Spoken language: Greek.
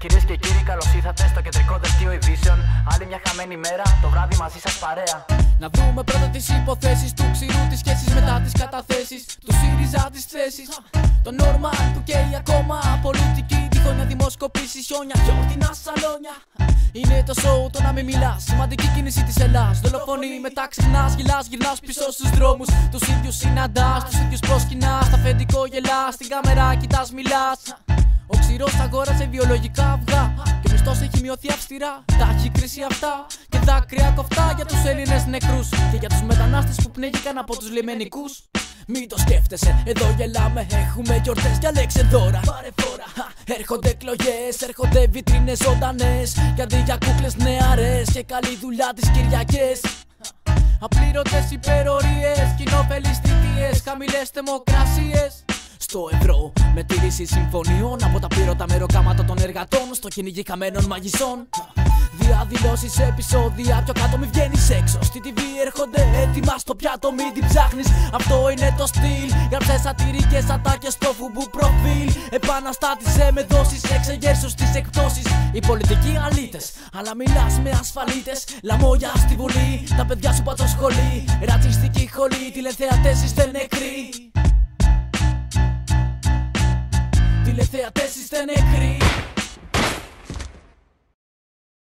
Κυρίες και κύριοι, καλώς ήρθατε στο κεντρικό δελτίο ειδήσεων. Άλλη μια χαμένη μέρα, το βράδυ μαζί σας παρέα. Να δούμε πρώτα τις υποθέσεις του ξηρού, τις σχέσεις μετά τις καταθέσεις, του ΣΥΡΙΖΑ τις θέσεις, το Νόρμαν του και ακόμα πολιτική. Τυχόνια δημοσκοπήσεις, χιόνια, γιορτινά σαλόνια. Είναι το σοου το να μην μιλάς, σημαντική κίνηση της Ελλάς. Δολοφονεί, μετά ξεχνάς, γυρνάς πίσω στους δρόμους. Τους ίδιους συναντάς, τους ίδιους προσκυνάς. Στα αφεντικό γελάς, στην κάμερα κοιτάς, μιλάς. Ο ξηρός αγόρασε βιολογικά αυγά και ο μισθός έχει μειωθεί αυστηρά. Τα έχει κρίσει αυτά και δάκρυα κοφτά για τους Έλληνες νεκρούς και για τους μετανάστες που πνίγηκαν από τους λιμενικούς. Μην το σκέφτεσαι, εδώ γελάμε, έχουμε γιορτές, διαλέξε δώρα. Πάρε φόρα, έρχονται εκλογές, έρχονται βιτρίνες ζωντανές. Και αντί για κούκλες νεαρές και καλή δουλειά τις Κυριακές. Απλήρωτες υπερορίες, κοινόφελεις θητείες, χαμηλές θερμοκρασίες. Στο ευρώ, με τήρηση συμφωνιών από τα πλήρωτα μεροκάματα των εργατών στο κυνηγή χαμένων μαγισσών. Διαδηλώσεις, επεισόδια, πιο κάτω μη βγαίνεις έξω. Στη TV έρχονται έτοιμα στο πιάτο, μην την ψάχνεις. Αυτό είναι το στυλ. Γράψε σατυρικές ατάκες στο φουμπού προφίλ. Επαναστάτησε με δόσεις, εξεγέρσους στις εκπτώσεις. Οι πολιτικοί αλήτες, αλλά μιλάς με ασφαλίτες. Λαμόγια στη Βουλή, τα παιδιά σου πατσοσχολεί. Ρατσιστική χολή, τηλεθεατές είστε νεκροί. Τηλεθεατές είστε νεκροί.